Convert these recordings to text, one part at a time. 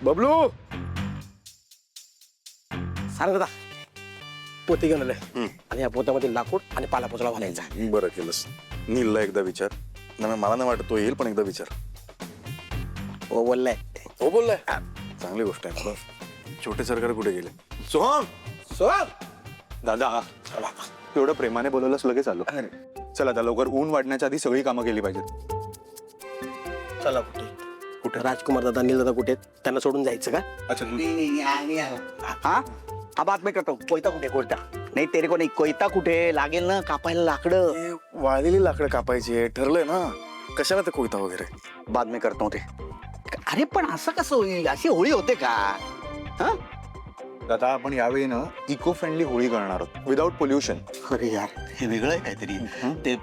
बबलू सांग दादा पोते घेऊन आलोय आणि या पोत्यामध्ये लाकूड आणि पालापोचला घालायचा. बरं केलंस. नीलला एकदा विचार. नाही मला नाही वाटत तो येईल, पण एकदा विचार. हो बोललाय. हो बोललाय. चांगली गोष्ट आहे. बरं छोटे सरकार कुठे गेले? सोहम सोहम दादा एवढं प्रेमाने बोलवलंच लगेच आलो. चला आता लवकर ऊन वाढण्याच्या आधी सगळी कामं केली पाहिजेत. चला कुठे कुठे राजकुमार दादा नील दादा कुठे त्यांना सोडून जायचं का? अच्छा हाँ हाँ बात मैं करता हूँ. कोयता कुठे कोयता नाही तेरे को नाही कोयता कुठे लागेल ना कापायला लाकडं. वाळलेली लाकडं कापायची ठरलंय ना. कशाला ते कोयता वगैरे? बाद में करता हूँ ते. अरे पण असं कसं होईल? अशी होळी होते का? हाँ दादा आपण यावेळी ना इको फ्रेंडली होळी करणार आहोत विदाउट पोल्युशन. अरे यार हे वेगळं आहे काहीतरी. ते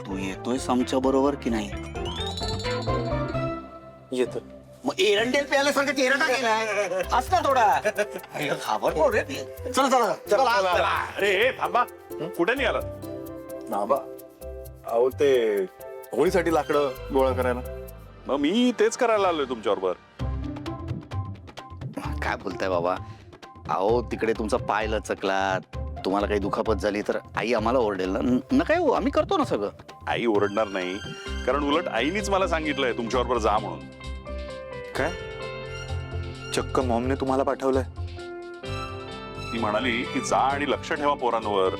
तू येतोय आमच्या बरोबर की नाही? येतो. मग एरंडेल प्यायल्यासारखं चेहरा केलाय असता थोडा खाबर कोण रे? चला चला चला. अरे थांबा, कुठे निघाला? बाबा अहो ते होळीसाठी लाकडं गोळा करायला. मग मी तेच करायला आलोय तुमच्याबरोबर. काय बोलताय बाबा? अहो तिकडे तुमचा पाय लचकला, तुम्हाला काही दुखापत झाली तर आई आम्हाला ओरडेल ना. नका येऊ, आम्ही करतो ना सगळं. आई ओरडणार नाही, कारण उलट आईनीच मला सांगितलंय तुमच्याबरोबर जा म्हणून. काय चक्क मॉमने तुम्हाला पाठवलंय? ती म्हणाली की जा आणि लक्ष ठेवा पोरांवर,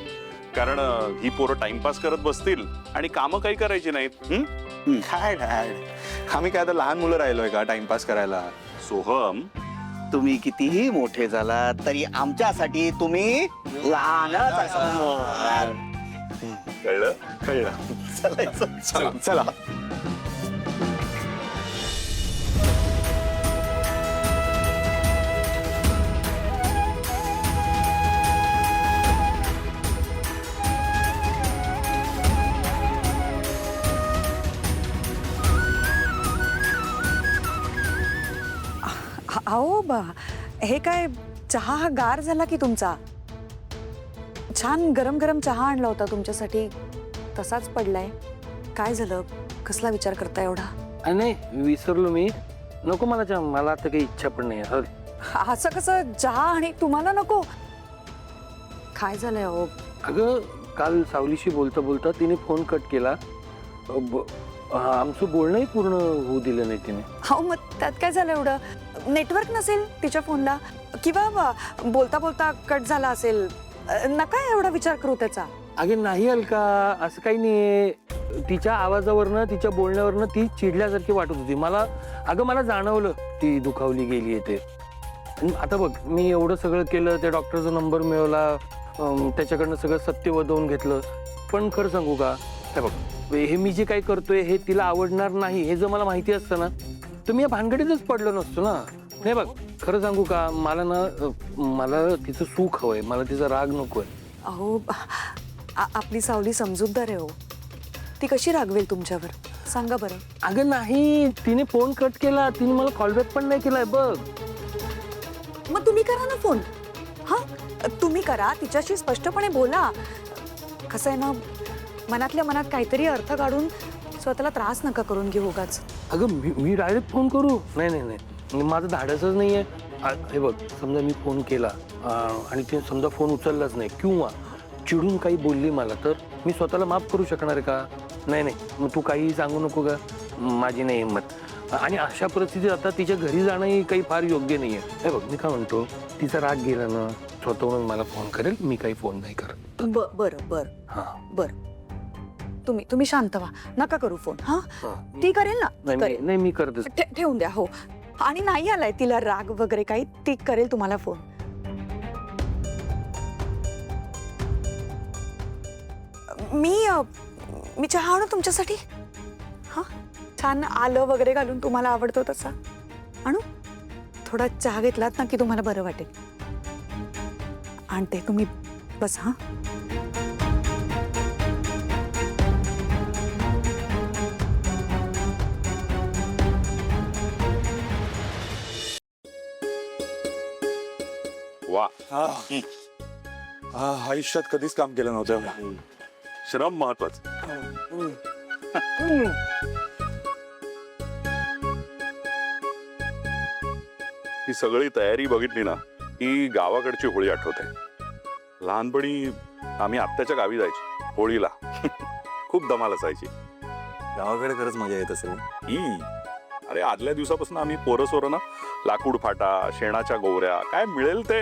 कारण ही पोरं टाइमपास करत बसतील आणि कामं काही करायची नाहीत. काय डॅड, आम्ही काय आता लहान मुलं राहिलोय का टाइमपास करायला? सोहम तुम्ही कितीही मोठे झाला तरी आमच्यासाठी तुम्ही लहानच असणार. कळलं? कळलं. चला चला. अहो बा हे काय चहा हा गार झाला की तुमचा? छान गरम गरम चहा आणला होता तुमच्यासाठी, तसाच पडलाय. काय झालं? कसला विचार करता एवढा? नाही विसरलो मी. नको मला चहा, मला आता काही इच्छा पण नाही. असं कसं चहा आणि तुम्हाला नको? काय झालंय अहो? अगं काल सावलीशी बोलता बोलता तिने फोन कट केला. आमचं बोलणंही पूर्ण होऊ दिलं नाही तिने. हो मग त्यात काय झालं एवढं? नेटवर्क नसेल तिच्या फोनला किंवा बोलता बोलता कट झाला असेल. नका एवढा विचार करू त्याचा. अगे नाही अलका, असं काही नाहीये. तिच्या आवाजावरनं तिच्या बोलण्यावरनं ती चिडल्यासारखी वाटत होती मला. अगं मला जाणवलं ती दुखावली गेली ते. आता बघ मी एवढं सगळं केलं, त्या डॉक्टरचा नंबर मिळवला, त्याच्याकडनं सगळं सत्य वदवून घेतलं. पण खरं सांगू का, हे बघ हे मी जे काही करतोय हे तिला आवडणार नाही हे जर मला माहिती असतं ना तर मी या भानगडीतच पडलो नसतो ना. हे बघ खरं सांगू का, मला ना मला तिचं सुख हवंय, मला तिचा राग नकोय. अहो आपली सावली समजूतदार आहे हो. ती कशी रागवेल तुमच्यावर सांगा बरं? अगं नाही, तिने फोन कट केला, तिने मला कॉलबॅक पण नाही केलाय बघ. मग तुम्ही करा ना फोन. हा तुम्ही करा, तिच्याशी स्पष्टपणे बोला. कसं आहे ना, मनातल्या मनात काहीतरी अर्थ काढून स्वतःला त्रास नका करून घेऊ उगाच. अगं मी डायरेक्ट फोन करू? नाही नाही नाही, माझं धाडसच नाहीये. हे बघ समजा मी फोन केला आणि ते समजा फोन उचललाच नाही किंवा चिडून काही बोलली मला, तर मी स्वतःला माफ करू शकणार आहे का? नाही नाही, मग तू काही सांगू नको का, माझी नाही हिंमत. आणि अशा परिस्थितीत आता तिच्या घरी जाणंही काही फार योग्य नाहीये. हे बघ मी काय म्हणतो, तिचा राग गेला ना स्वतःहून मला फोन करेल, मी काही फोन नाही करत. बरं बरं हा बरं. तुम्ही शांत व्हा, नका करू फोन. हा ती करेल ना. नाही नाही मी करतच. ठेवून द्या. हो आणि नाही आलाय तिला राग वगैरे काही, ती करेल तुम्हाला फोन. मी चहा आणू तुमच्यासाठी? हा छान आलं वगैरे घालून तुम्हाला आवडतो तसा आणू? थोडा चहा घेतलात ना की तुम्हाला बरं वाटेल. आणते, तुम्ही बस. हा वा, आयुष्यात कधीच काम केलं नव्हतं. श्रम महत्वाचं. ही सगळी तयारी बघितली ना की गावाकडची होळी आठवते. लहानपणी आम्ही आत्याच्या गावी जायचो होळीला. खूप धमाल असायची. गावाकडे खरंच मजा येत असेल. ई अरे आदल्या दिवसापासून आम्ही पोरं ना लाकूड फाटा, शेणाच्या गोवऱ्या, काय मिळेल ते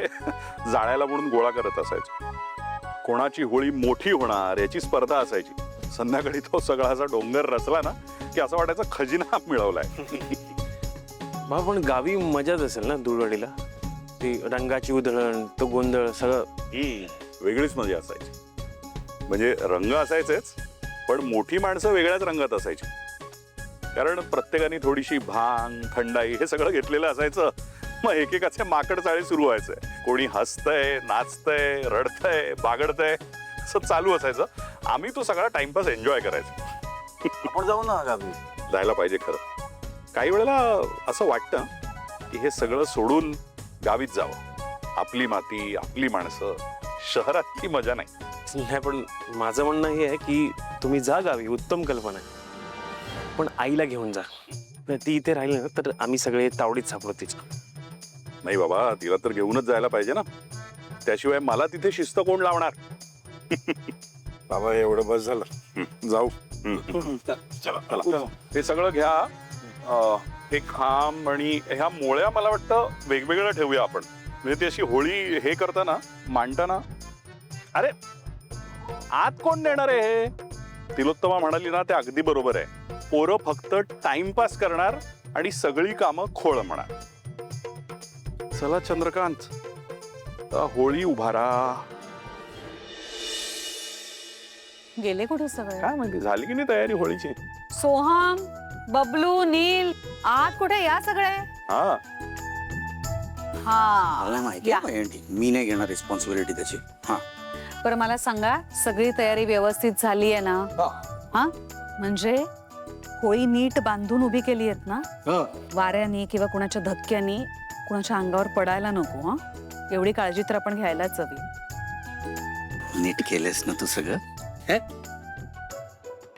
जाळायला म्हणून गोळा करत असायचो. कोणाची होळी मोठी होणार याची स्पर्धा असायची. संध्याकाळी तो सगळा असा डोंगर रचला ना की असं वाटायचं खजिना मिळवलाय. बा पण गावी मजाच असेल ना धुळवडीला. ती रंगाची उधळण, तो गोंधळ सगळं. वेगळीच मजा असायची. म्हणजे रंग असायचेच, पण मोठी माणसं वेगळ्याच रंगात असायची. कारण प्रत्येकाने थोडीशी भांग, थंडाई हे सगळं घेतलेलं असायचं. मग एकेकाचे माकड चाळे सुरू व्हायचे. कोणी हसतंय, नाचतंय, रडतंय, बागडतंय असं चालू असायचं. आम्ही तो सगळा टाइमपास एन्जॉय करायचो. आपण जाऊ ना गावी. जायला पाहिजे खरं. काही वेळेला असं वाटतं की हे सगळं सोडून गावीत जावं. आपली माती, आपली माणसं. शहरातली मजा नाही. नाही पण माझं म्हणणं हे आहे की तुम्ही जा गावी, उत्तम कल्पना आहे. पण आईला घेऊन जा. नाही, ती इथे राहिली ना तर आम्ही सगळे तावडीत सापडू तिच्या. नाही बाबा, तिला तर घेऊनच जायला पाहिजे ना. त्याशिवाय मला तिथे शिस्त कोण लावणार. बाबा एवढं बस झालं. जाऊ. चला. हे सगळं घ्या. हे खांब आणि ह्या मोळ्या मला वाटतं वेगवेगळ्या ठेवूया आपण. म्हणजे ती अशी होळी हे करताना, मांडताना. अरे आत कोण देणार आहे हे? तिलोत्तमा म्हणाली ना ते अगदी बरोबर आहे. पोरं फक्त टाइमपास करणार आणि सगळी कामं खोळ म्हणणार. चला चंद्रकांत, होळी उभारा. गेले कुठे सगळे? काय माहिती झाली की नाही तयारी होळीची? सोहम, बबलू, नील, आत कुठे या सगळे? हा मला माहिती या. आहे मी नाही घेणार रिस्पॉन्सिबिलिटी त्याची. हा बरं मला सांगा, सगळी तयारी व्यवस्थित झाली आहे ना? हा म्हणजे होळी नीट बांधून उभी केली आहेत ना? वाऱ्याने किंवा कुणाच्या धक्क्याने कुणाच्या अंगावर पडायला नको. हा एवढी काळजी तर आपण घ्यायलाच हवी. नीट केलंस ना तू सगळं?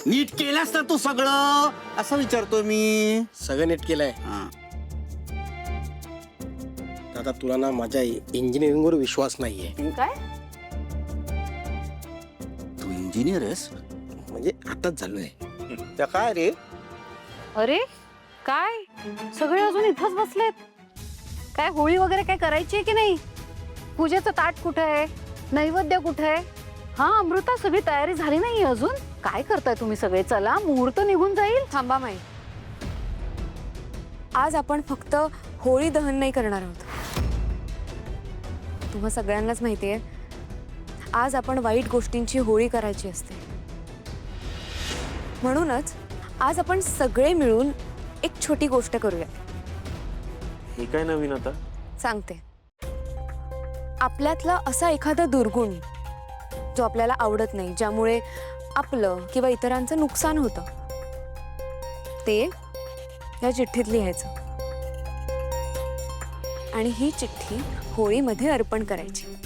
नीट केलंस ना तू सगळं असं विचारतोय मी. सगळं नीट केलंय. हा. आता तुला ना माझ्या इंजिनिअरिंगवर विश्वास नाहीये. काय तू इंजिनियर आहेस? म्हणजे आताच झालोय. त्या काय रे? अरे काय सगळे अजून इथंच बसलेत? काय होळी वगैरे काय करायची की नाही? पूजेचं ताट कुठे आहे? नैवेद्य कुठे आहे? हा अमृता, सगळी तयारी झाली नाही अजून? काय करताय तुम्ही सगळे? चला, मुहूर्त निघून जाईल. थांबा माई. आज आपण फक्त होळी दहन नाही करणार आहोत. तुम्हा सगळ्यांनाच माहितीये, आज आपण वाईट गोष्टींची होळी करायची असते. म्हणूनच आज आपण सगळे मिळून एक छोटी गोष्ट करूया. हे काय नवीन आता? सांगते. आपल्यातला असा एखादा दुर्गुण जो आपल्याला आवडत नाही, ज्यामुळे आपलं किंवा इतरांचं नुकसान होतं, ते या चिठ्ठीत लिहायचं आणि ही चिठ्ठी होळीमध्ये अर्पण करायची.